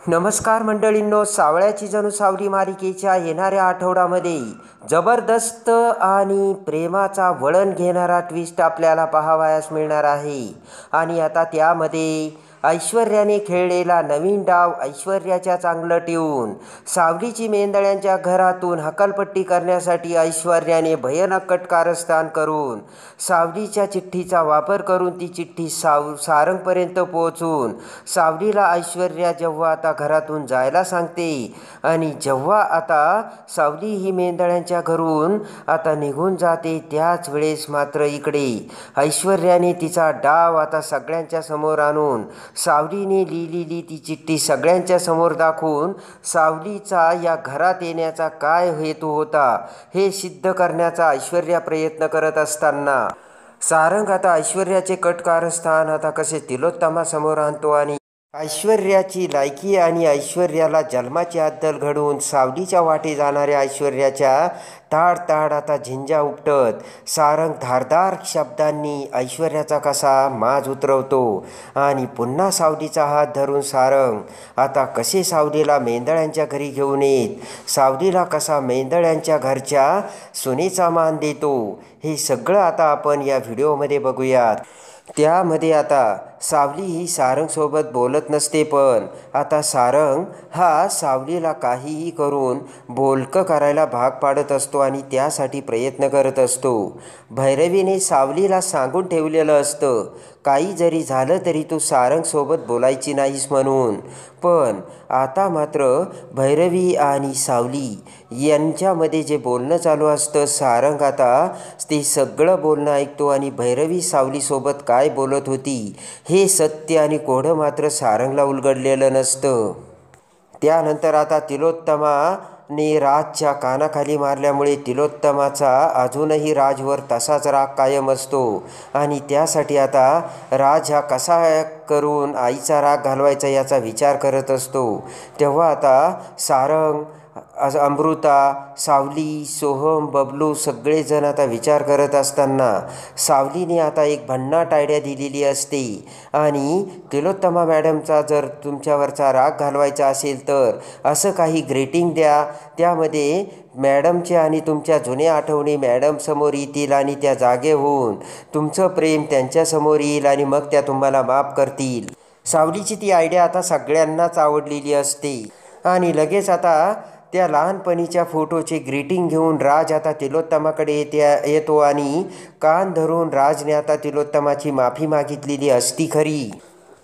नमस्कार मंडळींनो, सावळ्याची जणू सावली मालिकेच्या येणाऱ्या आठवड्यामध्ये जबरदस्त आणि प्रेमाचा वळण घेणारा ट्विस्ट आपल्याला पाहावयास मिळणार आहे. आणि आता त्यामध्ये ऐश्वर्याने खेळलेला नवीन डाव ऐश्वर्याच्या चांगलं ठेवून सावलीची मेंदळ्यांच्या घरातून हकालपट्टी करण्यासाठी ऐश्वर्याने भयानक कटकारस्थान करून सावलीच्या चिठ्ठीचा वापर करून ती चिठ्ठी सारंगपर्यंत पोहोचून सावलीला ऐश्वर्या जेव्हा आता घरातून जायला सांगते आणि जेव्हा आता सावली ही मेंदळ्यांच्या घरून आता निघून जाते, त्याच वेळेस मात्र इकडे ऐश्वर्याने तिचा डाव आता सगळ्यांच्या समोर आणून सावलीने लिहिलेली ती चिठ्ठी सगळ्यांच्या समोर दाखवून सावलीचा या घरात येण्याचा काय हेतू होता हे सिद्ध करण्याचा ऐश्वर्या प्रयत्न करत असताना सारंग आता ऐश्वर्याचे कटकारस्थान आता कसे तिलोत्तमासमोर आणतो आणि ऐश्वर्याची लायकी आणि ऐश्वर्याला जन्माची अद्दल घडवून सावलीच्या वाटे जाणाऱ्या ऐश्वर्याच्या ताड ताड आता झिंजा उपटत सारंग धारदार शब्दांनी ऐश्वर्याचा कसा माज उतरवतो आणि पुन्हा सावलीचा हात धरून सारंग आता कसे सावलीला मेंदळ्यांच्या घरी घेऊन येत सावलीला कसा मेंदळ्यांच्या घरच्या सुनेचा मान देतो, हे सगळं आता आपण या व्हिडिओमध्ये बघूयात. त्यामध्ये आता सावली ही सारंगसोबत बोलत नसते, पण आता सारंग हा सावलीला काहीही करून बोलकं करायला भाग पाडत असतो आणि त्यासाठी प्रयत्न करत असतो. भैरवीने सावलीला सांगून ठेवलेलं असतं, काही जरी झालं तरी तू सारंगसोबत बोलायची नाहीस म्हणून. पण आता मात्र भैरवी आणि सावली यांच्यामध्ये जे बोलणं चालू असतं, सारंग आता ते सगळं बोलणं ऐकतो आणि भैरवी सावलीसोबत काय बोलत होती हे सत्य आणि कोडं मात्र सारंगला उलगडलेलं नसतं. त्यानंतर आता तिलोत्तमाने राजच्या कानाखाली मारल्यामुळे तिलोत्तमाचा अजूनही राजवर तसाच राग कायम असतो आणि त्यासाठी आता राज हा कसा करून आईचा राग घालवायचा याचा विचार करत असतो. तेव्हा आता सारंग, अमृता, सावली, सोहम, बबलू सगळेजण आता विचार करत असताना सावलीने आता एक भन्नाट आयडिया दिलेली असते आणि तिलोत्तमा मॅडमचा जर तुमच्यावरचा राग घालवायचा असेल तर असं काही ग्रीटिंग द्या, त्यामध्ये मॅडमचे आणि तुमच्या जुन्या आठवणी मॅडमसमोर येतील आणि त्या जागे होऊन तुमचं प्रेम त्यांच्यासमोर येईल आणि मग त्या तुम्हाला माफ करतील. सावलीची ती आयडिया आता सगळ्यांनाच आवडलेली असते आणि लगेच आता त्या लहानपणीच्या फोटोचे ग्रीटिंग घेऊन राज आता तिलोत्तमाकडे येतो आणि कान धरून राजने आता तिलोत्तमाची माफी मागितलेली असती खरी,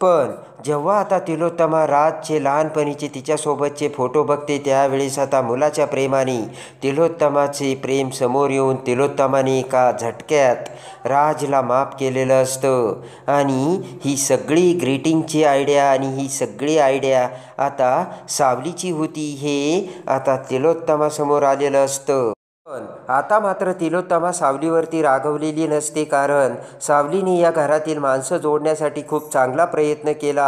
पण जेव्हा आता तिलोत्तमा राजचे लहानपणीचे तिच्यासोबतचे फोटो बघते त्यावेळेस आता मुलाच्या प्रेमाने तिलोत्तमाचे प्रेम समोर येऊन तिलोत्तमाने एका झटक्यात राजला माफ केलेलं असतं. आणि ही सगळी ग्रीटिंगची आयडिया आणि ही सगळी आयडिया आता सावलीची होती हे आता तिलोत्तमासमोर आलेलं असतं. पण आता मात्र तिलोत्तमा सावलीवरती रागवलेली नसते, कारण सावलीने या घरातील माणसं जोडण्यासाठी खूप चांगला प्रयत्न केला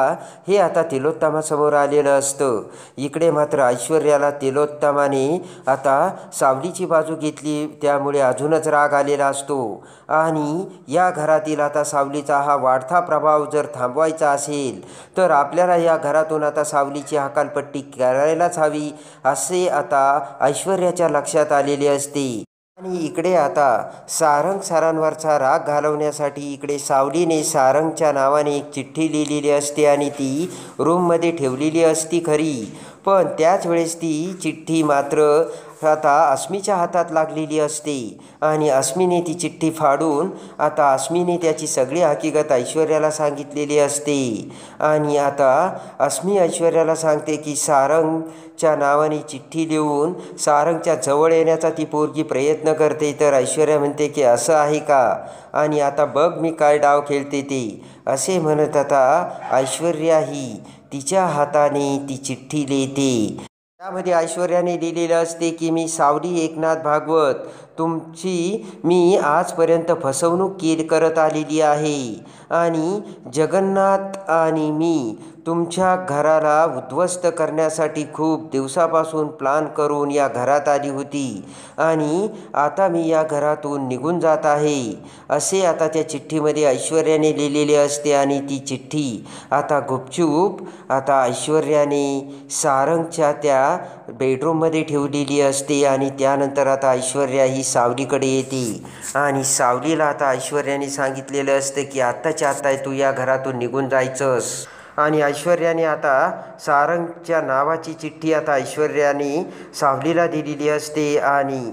हे आता तिलोत्तमासमोर आलेलं असतं. इकडे मात्र ऐश्वर्याला तिलोत्तमाने आता सावलीची बाजू घेतली त्यामुळे अजूनच राग आलेला असतो आणि या घरातील आता सावलीचा हा वाढता प्रभाव जर थांबवायचा असेल तर आपल्याला या घरातून आता सावलीची हकालपट्टी करायलाच हवी असे आता ऐश्वर्याच्या लक्षात आलेले असते. आणि इकडे आता सारंग सरांवरचा राग घालवण्यासाठी इकडे सावलीने सारंगच्या नावाने एक चिठ्ठी लिहिलेली असते आणि ती रूममध्ये ठेवलेली असती खरी, पण त्याच वेळेस ती चिठ्ठी मात्र आता अस्मीच्या हातात लागलेली असते आणि अस्मीने ती चिठ्ठी फाडून आता अस्मीने त्याची सगळी हकीकत ऐश्वर्याला सांगितलेली असते. आणि आता अस्मी ऐश्वर्याला सांगते की सारंगच्या नावाने चिठ्ठी लिहून सारंगच्या जवळ येण्याचा ती पोरगी प्रयत्न करते, तर ऐश्वर्या म्हणते की असं आहे का आणि आता बघ मी काय डाव खेळते ते असे म्हणत आता ऐश्वर्या ही तिच्या हाताने ती चिठ्ठी लिहिते. त्यामध्ये ऐश्वर्याने लिहिलेलं असते की मी सावली एकनाथ भागवत तुमची मी आजपर्यंत फसवणूक करत आलेली आहे आणि जगन्नाथ आणि मी तुमच्या घराला उद्ध्वस्त करण्यासाठी खूप दिवसापासून प्लान करून या घरात आली होती आणि आता मी या घरातून निघून जात आहे, असे आता त्या चिठ्ठीमध्ये ऐश्वर्याने लिहिलेले असते. आणि ती चिठ्ठी आता गुपचूप आता ऐश्वर्याने सारंगच्या त्या बेडरूममध्ये ठेवलेली असते. आणि त्यानंतर आता ऐश्वर्या ही सावलीकडे येते आणि सावलीला आता ऐश्वर्याने सांगितलेलं असतं की आत्ताच्या आत्ता तू या घरातून निघून जायचंस. आणि ऐश्वर्याने आता सारंगच्या नावाची चिठ्ठी आता ऐश्वर्याने सावलीला दिलेली असते. आणि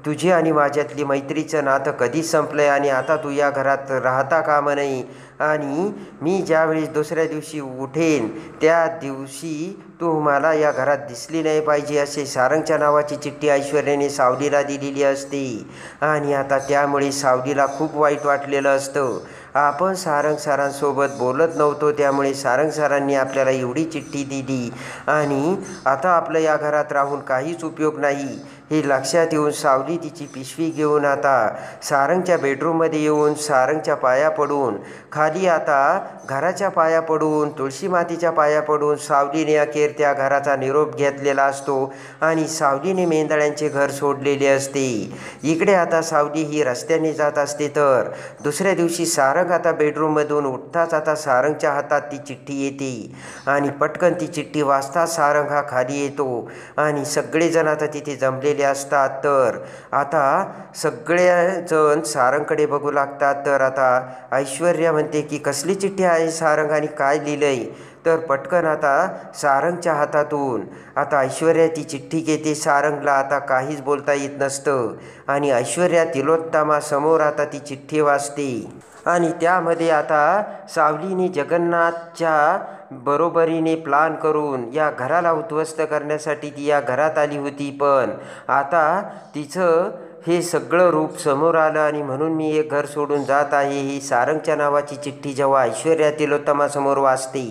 तुझी आणि माझ्यातली मैत्रीचं नातं कधीच संपलं आहे आणि आता तू या घरात राहता कामा नये. आणि मी ज्यावेळेस दुसऱ्या दिवशी उठेन त्या दिवशी तू मला या घरात दिसली नाही पाहिजे, असे सारंगच्या नावाची चिठ्ठी ऐश्वर्याने सावलीला दिलेली असते. आणि आता त्यामुळे सावलीला खूप वाईट वाटलेलं असतं. आपण सारंग सरांसोबत बोलत नव्हतो, त्यामुळे सारंग सरांनी आपल्याला एवढी चिठ्ठी दिली आणि आता आपलं या घरात राहून काहीच उपयोग नाही हे लक्षात येऊन सावली तिची पिशवी घेऊन आता सारंगच्या बेडरूममध्ये येऊन सारंगच्या पाया पडून खाली आता घराच्या पाया पडून तुळशी मातीच्या पाया पडून सावलीने अखेर त्या घराचा निरोप घेतलेला असतो आणि सावलीने मेंढरांचे घर सोडलेले असते. इकडे आता सावली ही रस्त्याने जात असते तर दुसऱ्या दिवशी सारंग आता बेडरूममधून उठताच आता सारंगच्या हातात ती चिठ्ठी येते आणि पटकन ती चिठ्ठी वाचता सारंग हा खाली येतो आणि सगळेजण आता तिथे जमलेले असतात. तर आता सगळेजण सारंगकडे बघू लागतात. तर आता ऐश्वर्या म्हणते की कसली चिठ्ठी आहे सारंग आणि काय लिहिलंय. तर पटकन आता सारंगच्या हातातून आता ऐश्वर्या ती चिठ्ठी घेते. सारंगला आता काहीच बोलता येत नसतं आणि ऐश्वर्या तिलोत्तमासमोर आता ती चिठ्ठी वाचते आणि त्यामध्ये आता सावलीने जगन्नाथच्या बरोबरीने प्लान करून या घराला उद्ध्वस्त करण्यासाठी ती या घरात आली होती. पण आता तिचं हे सगळं रूप समोर आलं आणि म्हणून मी हे घर सोडून जात आहे ही सारंगच्या नावाची चिठ्ठी जेव्हा ऐश्वर्या तिलोत्तमासमोर वाचते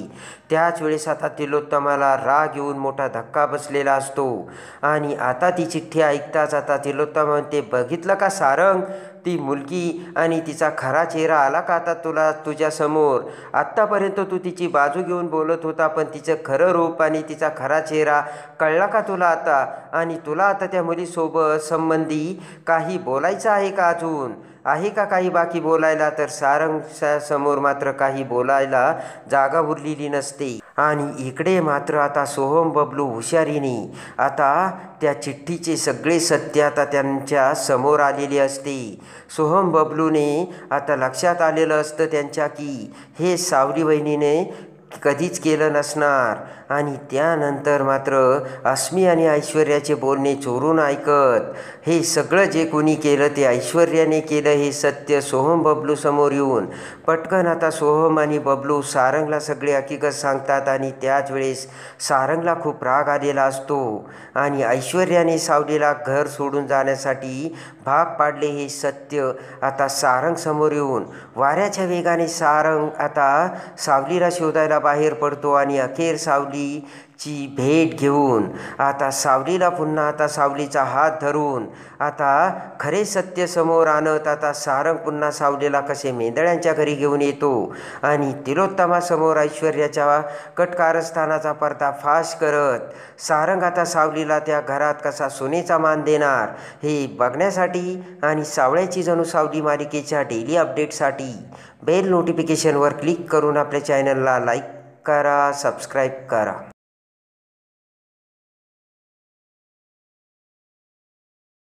त्याच वेळेस आता तिलोत्तमाला राग येऊन मोठा धक्का बसलेला असतो. आणि आता ती चिठ्ठी ऐकताच आता तिलोत्तमा म्हणते, बघितलं का सारंग, ती मुलगी आणि तिचा खरा चेहरा आला का आता तुझ्यासमोर. आत्तापर्यंत तू तिची बाजू घेऊन बोलत होता, पण तिचं खरं रूप आणि तिचा खरा चेहरा कळला का तुला आता. आणि तुला आता त्या मुलीसोबत संबंधी काही बोलायचं आहे का, अजून आहे का काही बाकी बोलायला. तर सारंगच्या समोर मात्र काही बोलायला जागा उरलेली नसते. आणि इकडे मात्र आता सोहम बबलू हुशारीने आता त्या चिठ्ठीचे सगळे सत्य आता त्यांच्या समोर आलेले असते. सोहम बबलूने आता लक्षात आलेलं असतं त्यांच्या की हे सावली वहिनीने कधीच केलं नसणार. आणि त्यानंतर मात्र अस्मी आणि ऐश्वर्याचे बोलणे चोरून ऐकत हे सगळं जे कोणी केलं ते ऐश्वर्याने केलं हे सत्य सोहम बबलू समोर येऊन पटकन आता सोहम आणि बबलू सारंगला सगळे हकीकत सांगतात. आणि त्याच वेळेस सारंगला खूप राग आलेला असतो आणि ऐश्वर्याने सावलीला घर सोडून जाण्यासाठी भाग पाडले हे सत्य आता सारंग समोर येऊन वाऱ्याच्या वेगाने सारंग आता सावलीला शोधायला बाहेर पडतो. आणि अखेर सावलीची भेट घेऊन आता सावलीला पुन्हा आता सावलीचा हात धरून आता खरे सत्य समोर आणत आता सारंग पुन्हा सावलीला कसे मेंढळ्यांच्या घरी घेऊन येतो आणि तिलोत्तमासमोर ऐश्वर्याच्या कटकारस्थानाचा पर्दाफाश करत सारंग आता सावलीला त्या घरात कसा सोनेचा मान देणार हे बघण्यासाठी आणि सावळ्याची जणू सावली मालिकेच्या डेली अपडेटसाठी बेल नोटिफिकेशनवर क्लिक करून आपल्या चॅनलला लाईक करा, सबस्क्राईब करा.